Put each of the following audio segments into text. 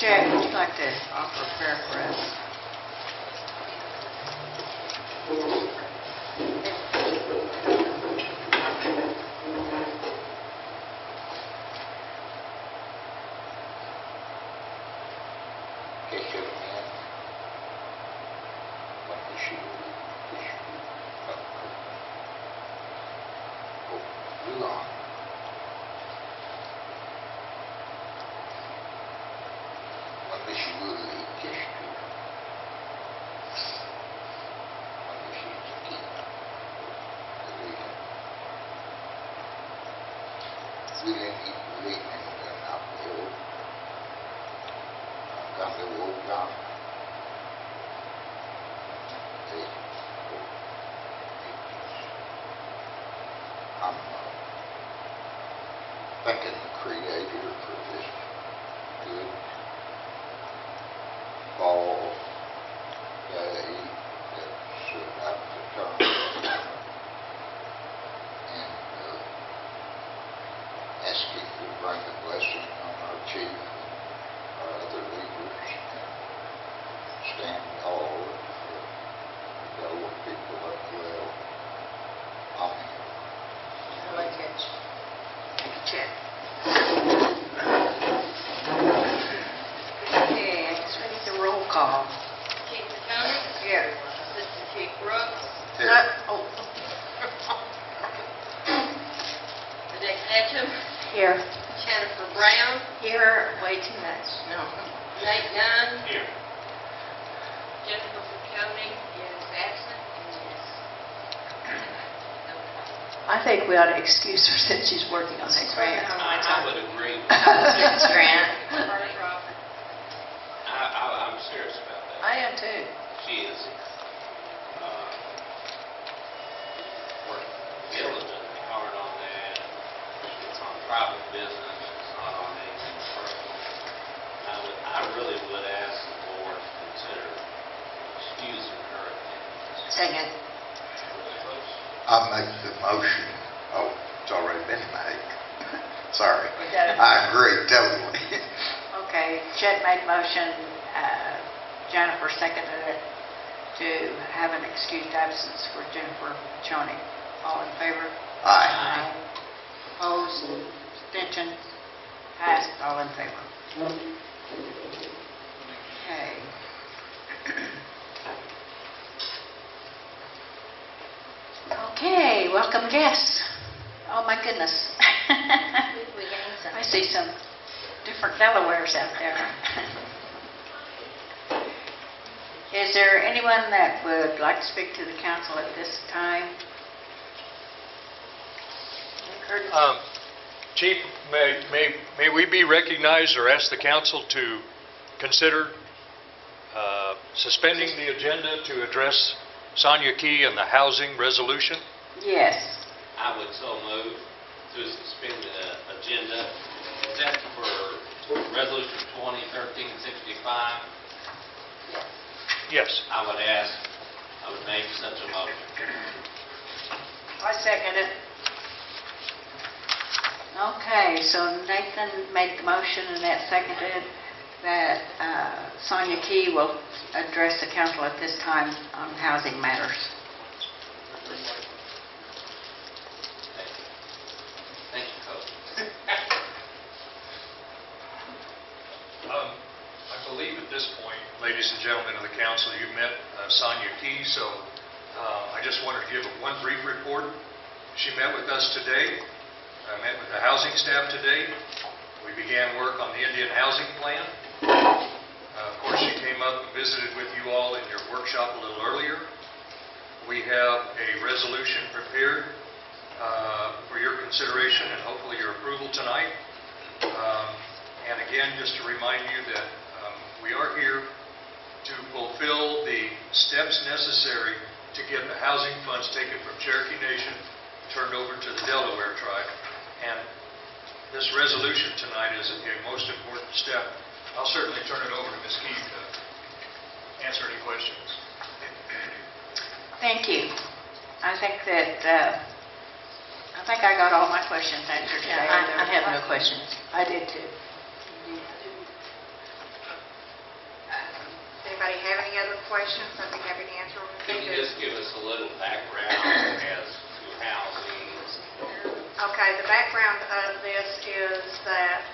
Chet, would you like to offer a prayer for us? I'm thanking the Creator for this good fall day that's about to turn, and asking to bring a blessing on our chief and our other leaders, and stand tall for Delaware people up well. Amen. I like it. Thank you, Chet. Okay, I guess we need the roll call. Chief McCombs? Here. Assistant Chief Brooks? Here. Oh, Dick Ketchum? here. Jennifer Brown? Here, way too much. No. Nate Dunn? Here. Jennifer McCombs is absent? I think we ought to excuse her since she's working on that grant. I would agree. Thanks, Grant. Carter Crawford? I'm serious about that. I am too. She is working diligently hard on that. It's on private business. It's not on anything personal. I really would ask the board to consider excusing her attendance. Second. I make the motion. Oh, it's already been made. Sorry. We got it. I agree totally. Okay, Chet made motion, Jennifer seconded it to have an excused absence for Jennifer Choney. All in favor? Aye. Opposed? Abstentions? Passed. All in favor. Okay. Okay, welcome guests. Oh my goodness. We gained some. I see some different Delawares out there. Is there anyone that would like to speak to the council at this time? Curtis? Chief, may we be recognized or ask the council to consider suspending the agenda to address Sonia Key and the housing resolution? Yes. I would so move to suspend the agenda. Is that for Resolution 2013-65? Yes. I would make such a motion. I second it. Okay, so Nathan made the motion and that seconded that Sonia Key will address the council at this time on housing matters. Thank you, Coach. I believe at this point, ladies and gentlemen of the council, you've met Sonia Key, so I just wanted to give one brief report. She met with us today. I met with the housing staff today. We began work on the Indian housing plan. Of course, she came up and visited with you all in your workshop a little earlier. We have a resolution prepared for your consideration and hopefully your approval tonight. And again, just to remind you that we are here to fulfill the steps necessary to get the housing funds taken from Cherokee Nation, turned over to the Delaware tribe. And this resolution tonight is a most important step. I'll certainly turn it over to Ms. Key to answer any questions. Thank you. I think I got all my questions answered today. I have no questions. I did too. anybody have any other questions, I'd be happy to answer them. Can you just give us a little background as to housing? Okay, the background of this is that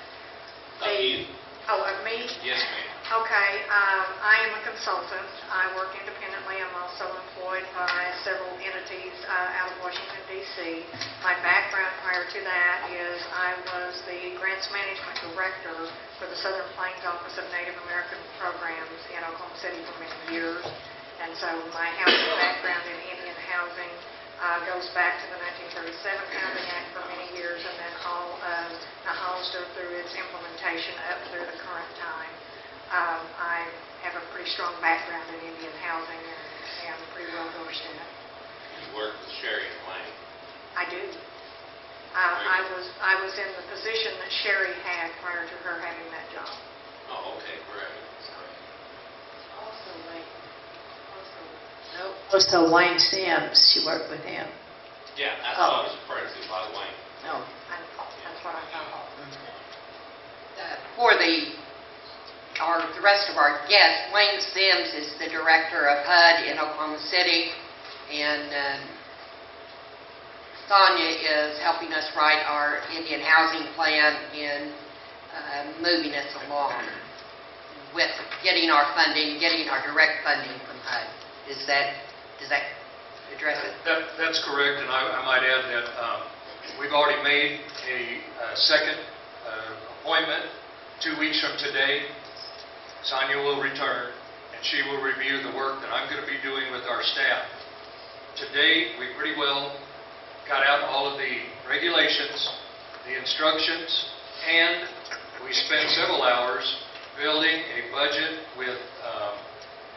Of you? of me? Yes, ma'am. Okay, I am a consultant. I work independently. I'm also employed by several entities out of Washington, D.C. My background prior to that is I was the Grants Management Director for the Southern Plains Office of Native American Programs in Oklahoma City for many years. And so my housing background in Indian housing goes back to the 1937 Housing Act for many years, and then all of Hollister through its implementation up through the current time. I have a pretty strong background in Indian housing and am pretty well versed in it. You work with Sherry and Wayne. I do. I was in the position that Sherry had prior to her having that job. Oh, okay, great. Also, like, Also Wayne Sims, she worked with him. Yeah, that's what I was referring to, by Wayne. No. That's what I thought. For the rest of our guests, Wayne Sims is the director of HUD in Oklahoma City, and Sonia is helping us write our Indian housing plan and moving us along with getting our funding, getting our direct funding from HUD. Does that address it? That's correct, and I might add that we've already made a second appointment 2 weeks from today. Sonia will return, and she will review the work that I'm going to be doing with our staff. Today, we pretty well got out all of the regulations, the instructions, and we spent several hours building a budget with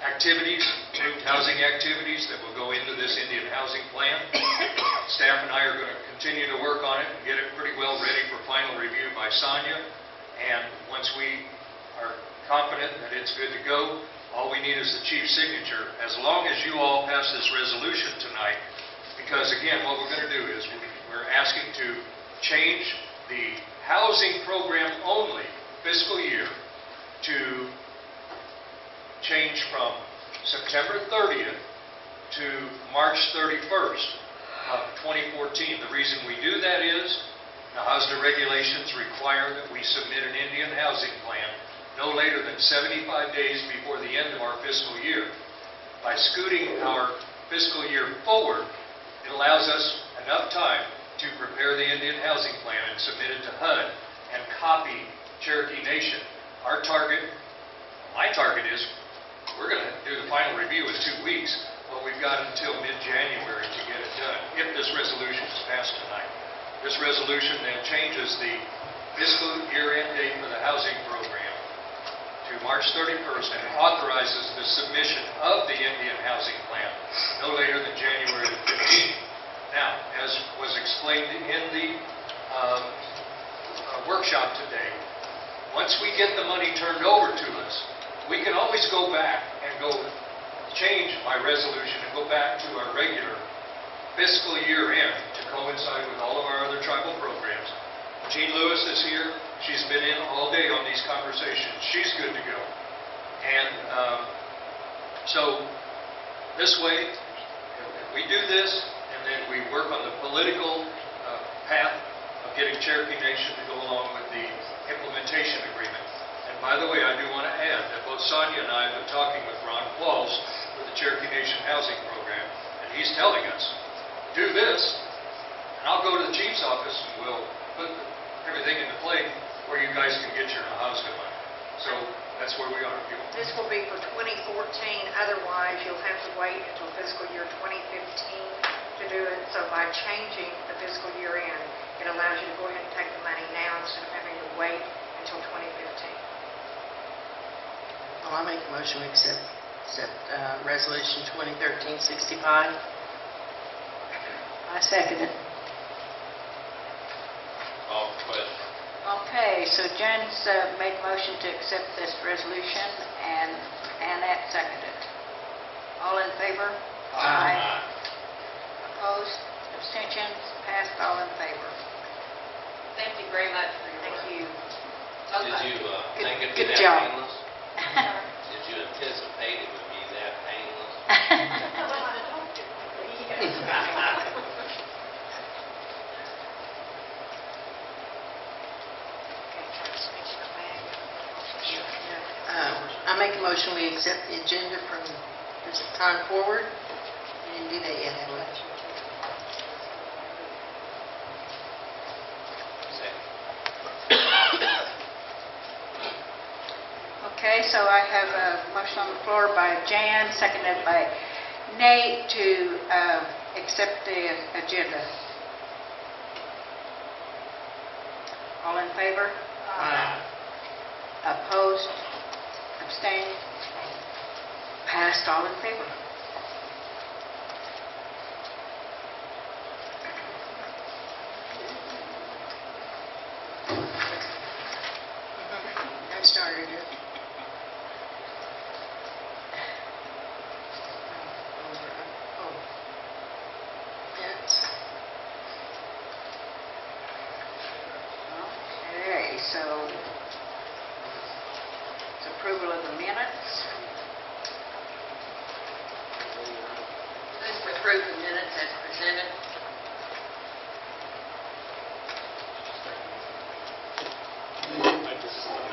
activities, approved housing activities that will go into this Indian housing plan. Staff and I are going to continue to work on it and get it pretty well ready for final review by Sonia. And once we are confident that it's good to go, all we need is the chief's signature, as long as you all pass this resolution tonight. Because again, what we're going to do is we're asking to change the housing program only fiscal year to change from September 30th to March 31st of 2014. The reason we do that is the HOSDA regulations require that we submit an Indian housing plan no later than 75 days before the end of our fiscal year. By scooting our fiscal year forward, it allows us enough time to prepare the Indian housing plan and submit it to HUD and copy Cherokee Nation. Our target, my target is, we're going to do the final review in 2 weeks, but we've got until mid-January to get it done, if this resolution is passed tonight. This resolution then changes the fiscal year-end date for the housing program to March 31st and authorizes the submission of the Indian housing plan no later than January 15th. Now, as was explained in the workshop today, once we get the money turned over to us, we can always go back and change my resolution and go back to our regular fiscal year end to coincide with all of our other tribal programs. Jean Lewis is here. She's been in all day on these conversations. She's good to go. And so this way, if we do this and then we work on the political path of getting Cherokee Nation to go along with the implementation agreement. And by the way, I do want to add that both Sonia and I have been talking with Ron Qualls with the Cherokee Nation Housing Program, and he's telling us, do this, and I'll go to the chief's office and we'll put everything into play where you guys can get your HOSDA money. So that's where we are. This will be for 2014. Otherwise, you'll have to wait until fiscal year 2015 to do it. So by changing the fiscal year end, it allows you to go ahead and take the money now instead of having to wait until 2015. Well, I make a motion to accept Resolution 2013-65. I second it. Call for question. Okay, so Jan's made a motion to accept this resolution, and Annette seconded. All in favor? Aye. Opposed? Abstentions? Passed. All in favor. thank you very much for your work. Thank you. Did you think it'd be Good that job. painless? Did you anticipate it would be that painless. I make a motion, we accept the agenda from this time forward. We didn't do that yet, have we? Okay, so I have a motion on the floor by Jan, seconded by Nate to accept the agenda. All in favor? Opposed? Abstained? Passed, all in favor. I started it. Oh. Minutes. Okay, so it's approval of the minutes. Move to approve the minutes as presented.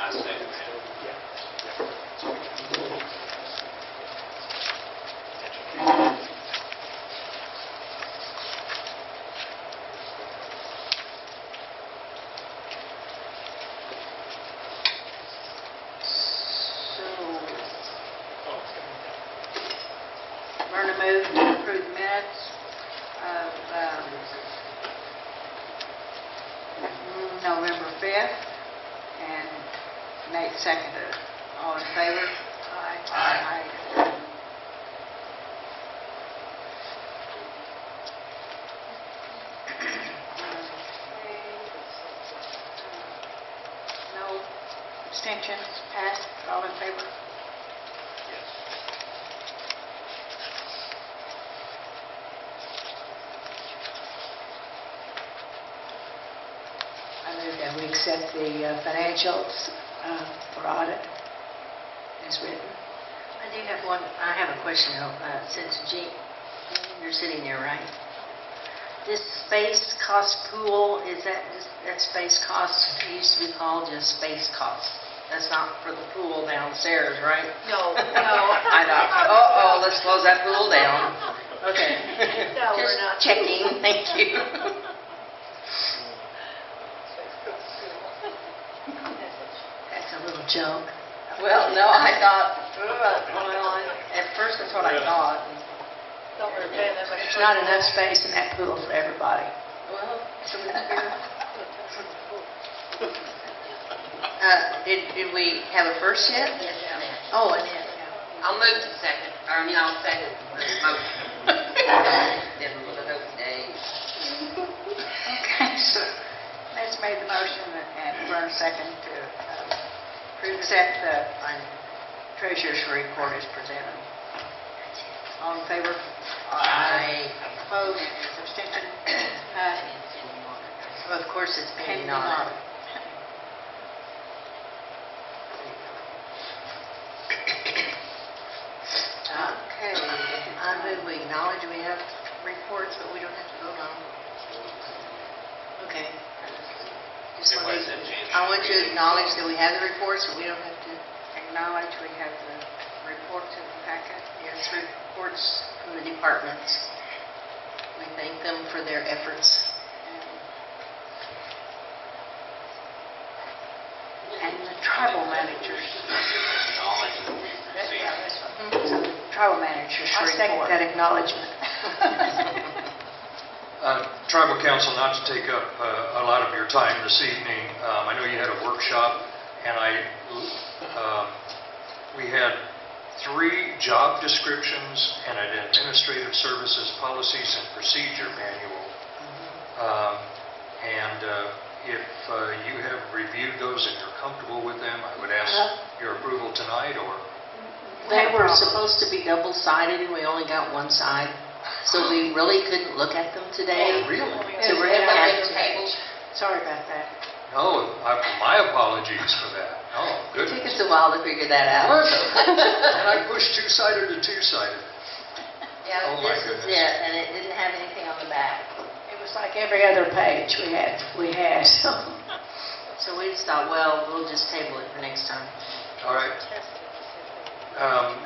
I second that. So, Verna moved to approve the minutes of November 5th, and Nate seconded. All in favor? Aye. No abstentions, passed, all in favor? I move that we accept the financials for audit as written. I have a question though, since Jean, you're sitting there, right? This space cost pool, is that space cost, it used to be called just space cost? That's not for the pool downstairs, right? No, no. I thought, let's close that pool down. Okay. No, we're Just not. checking, thank you. That's a little joke. Well, no, I thought, at first that's what I thought. Don't worry, Ben, that's like- There's not enough space in that pool for everybody. Well, did we have a first yet? Yes, ma'am. Oh, Annette. I'll move to second, or I'll second the motion. Been a little bit of days. Okay, so Nate's made the motion and Verna second to accept the treasurer's report as presented. All in favor? Aye. Opposed? Abstention? Passed. Well, of course, it's pending Pending audit. audit. Okay. I move we acknowledge we have reports, but we don't have to vote on them. Okay. Just want Everybody said to- change. I want you to acknowledge that we have the reports, but we don't have to, Acknowledge we have the reports in the packet. yes, reports from the departments. We thank them for their efforts. And the tribal managers. Acknowledge that we received. So the tribal managers I second report. that acknowledgement. Tribal Council, not to take up a lot of your time this evening, I know you had a workshop, and we had 3 job descriptions and an administrative services policies and procedure manual. And if you have reviewed those and you're comfortable with them, I would ask your approval tonight, or... They were supposed to be double-sided, and we only got one side, so we really couldn't look at them today. Really? So we're gonna have to... Tabled. Sorry about that. No, my apologies for that. Oh, It took goodness. us a while to figure that out. What? And I pushed two-sided to two-sided. Yeah, Oh, my this is goodness. it, and it didn't have anything on the back. It was like every other page we had. So we just thought, well, we'll just table it for next time. All right.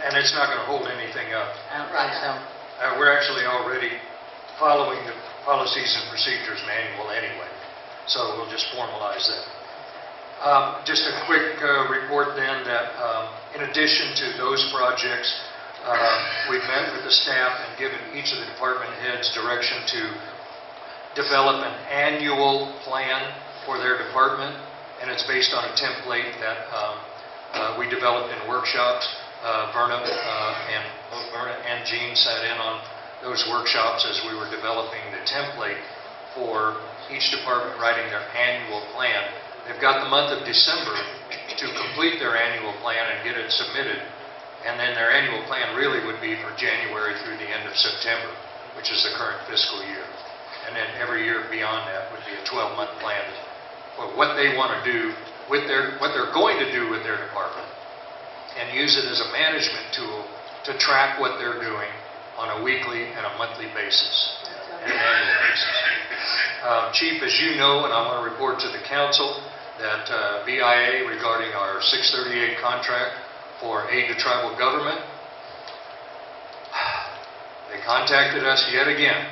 And it's not going to hold anything up. I don't think so. We're actually already following the policies and procedures manual anyway, so we'll just formalize that. Just a quick report then that in addition to those projects, we've met with the staff and given each of the department heads direction to develop an annual plan for their department, and it's based on a template that we developed in workshops. Verna and Jean sat in on those workshops as we were developing the template for each department writing their annual plan. They've got the month of December to complete their annual plan and get it submitted, and then their annual plan really would be for January through the end of September, which is the current fiscal year. And then every year beyond that would be a 12-month plan for what they want to do with what they're going to do with their department, and use it as a management tool to track what they're doing on a weekly and a monthly basis, and an annual basis. Chief, as you know, and I want to report to the council, that BIA regarding our 638 contract for aid to tribal government, they contacted us yet again,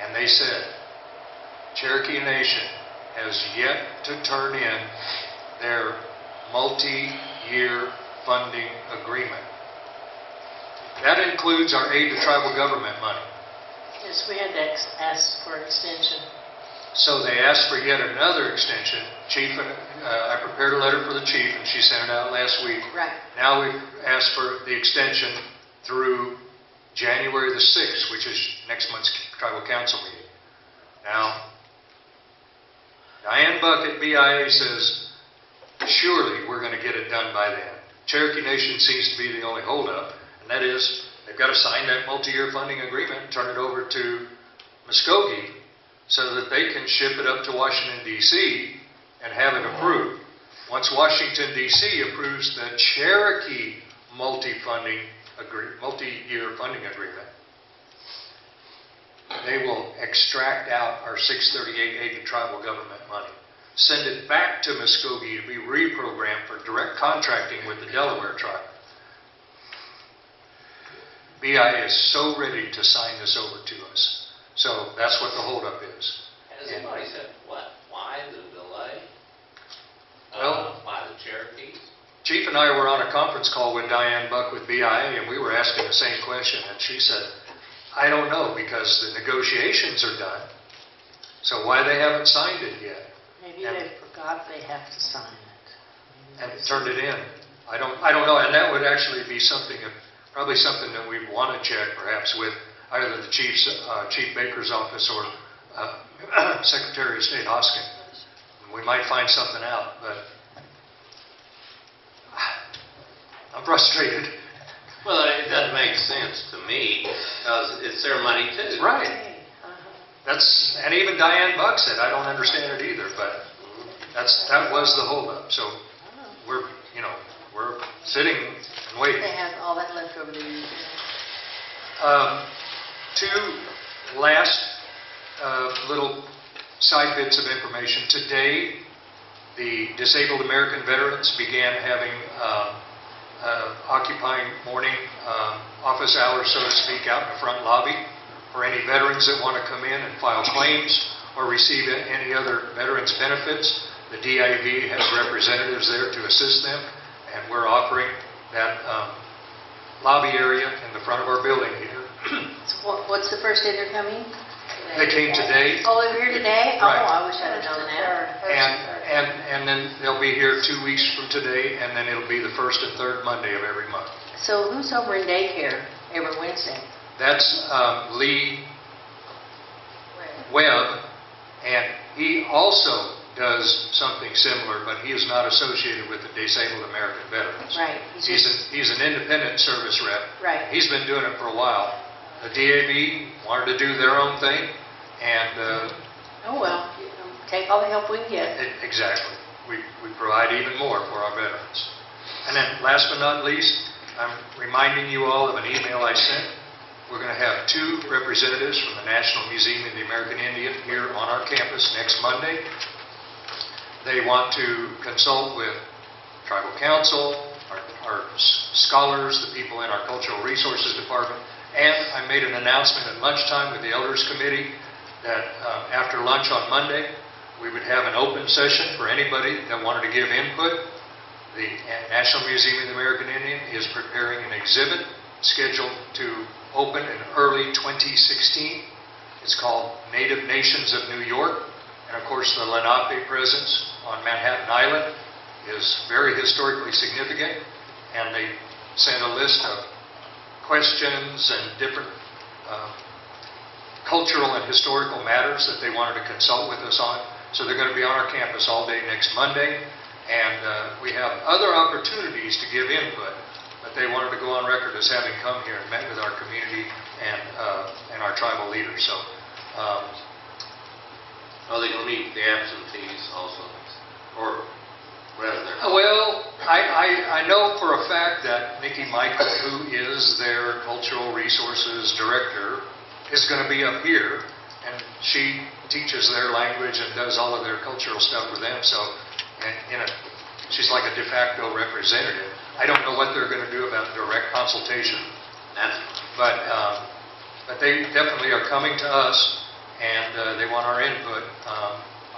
and they said, Cherokee Nation has yet to turn in their multi-year funding agreement. That includes our aid to tribal government money. Yes, we had to ask for extension. So they asked for yet another extension. Chief, I prepared a letter for the chief, and she sent it out last week. Right. Now we've asked for the extension through January the 6th, which is next month's tribal council meeting. Now, Diane Buck at BIA says, surely we're going to get it done by then. Cherokee Nation seems to be the only holdup, and that is they've got to sign that multi-year funding agreement and turn it over to Muskogee so that they can ship it up to Washington, D.C. and have it approved. Once Washington, D.C. approves the Cherokee multi-year funding agreement, they will extract out our 638 aid to tribal government money, send it back to Muskogee to be reprogrammed for direct contracting with the Delaware tribe. BIA is so ready to sign this over to us. So that's what the holdup is. Has anybody said why the delay? Well, By the Cherokees? Chief and I were on a conference call with Diane Buck with BIA, and we were asking the same question, and she said, I don't know, because the negotiations are done, so why they haven't signed it yet Maybe they forgot they have to sign it. and turned it in. I don't know, and that would actually be something, probably something that we'd want to check perhaps with either the Chief Baker's office or Secretary of State Hoskin. We might find something out, but I'm frustrated. Well, it doesn't make sense to me because it's their money too. Right. And even Diane Buck said, I don't understand it either, but that was the holdup. So we're sitting and waiting. They have all that left over to use. Two last little side bits of information. Today, the Disabled American Veterans began having occupying morning office hours, so to speak, out in the front lobby for any veterans that want to come in and file claims or receive any other veterans benefits. The DIV has representatives there to assist them, and we're offering that lobby area in the front of our building here. So what's the first day they're coming? They came today. Oh, they're here today? Right. Oh, I wish I'd have known that. And then they'll be here 2 weeks from today, and then it'll be the first and third Monday of every month. So who's over in daycare every Wednesday? That's Lee Webb, and he also does something similar, but he is not associated with the Disabled American Veterans. Right. He's an independent service rep. Right. He's been doing it for a while. The DAV wanted to do their own thing, and Oh, well, take all the help we can get. Exactly. We provide even more for our veterans. And then last but not least, I'm reminding you all of an email I sent. We're going to have 2 representatives from the National Museum of the American Indian here on our campus next Monday. They want to consult with tribal council, our scholars, the people in our cultural resources department, and I made an announcement at lunchtime with the Elders Committee that after lunch on Monday, we would have an open session for anybody that wanted to give input. The National Museum of the American Indian is preparing an exhibit scheduled to open in early 2016. It's called Native Nations of New York. And of course, the Lenape presence on Manhattan Island is very historically significant. And they sent a list of questions and different cultural and historical matters that they wanted to consult with us on. So they're going to be on our campus all day next Monday. And we have other opportunities to give input, but they wanted to go on record as having come here and met with our community and our tribal leaders. So, Are they going to meet the absentees also? Or rather, well, I know for a fact that Nikki Michael, who is their cultural resources director, is going to be up here, and she teaches their language and does all of their cultural stuff for them. So, she's like a de facto representative. I don't know what they're going to do about direct consultation, but they definitely are coming to us, and they want our input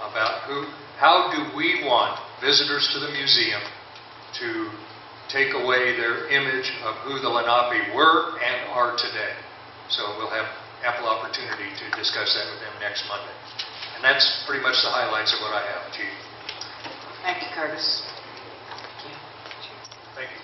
about how do we want visitors to the museum to take away their image of who the Lenape were and are today. So we'll have ample opportunity to discuss that with them next Monday. And that's pretty much the highlights of what I have, Chief. Thank you, Curtis. Thank you.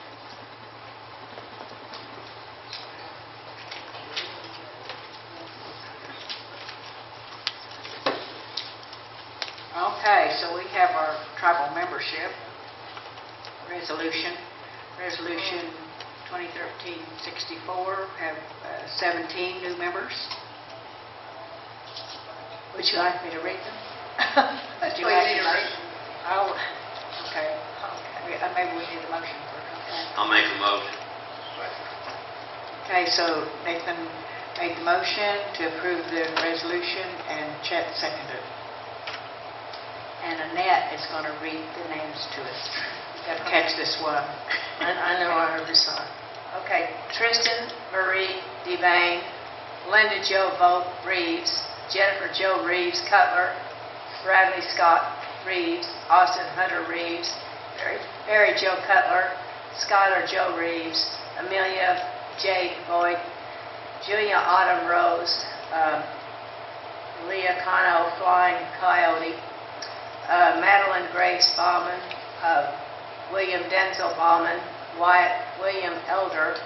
Okay, so we have our tribal membership resolution. Resolution 2013-64, have 17 new members. Would you like me to read them? Would you like me to read them? Oh, okay. Maybe we need a motion for that. I'll make a motion. Okay, so Nathan made the motion to approve the resolution, and Chet seconded. And Annette is going to read the names to us. You've got to catch this one. I know I heard this song. Okay, Tristan Marie Devane, Linda Jo Vogt Reeves, Jennifer Jo Reeves Cutler, Bradley Scott Reeves, Austin Hunter Reeves, Barry Jo Cutler, Skylar Jo Reeves, Amelia J. Boyd, Julia Autumn Rose, Leah Cano Flying Coyote, Madeline Grace Bauman, William Denzel Bauman, Wyatt William Elder,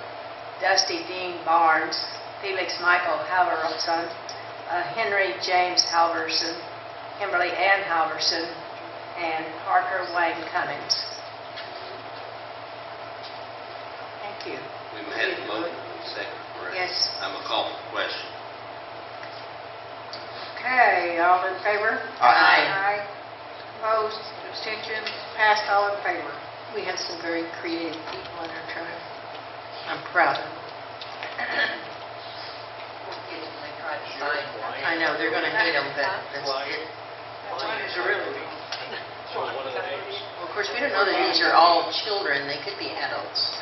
Dusty Dean Barnes, Felix Michael Halverson, Henry James Halverson, Kimberly Ann Halverson, and Parker Wayne Cummings. Thank you. We had the motion, second, correct? Yes. I'm going to call for the question. Okay, all in favor? Aye. Opposed, abstentions, passed, all in favor. We have some very creative people in our tribe. I'm proud of them. I know, they're going to hate them, but that's it. Well, of course, we don't know that these are all children. They could be adults.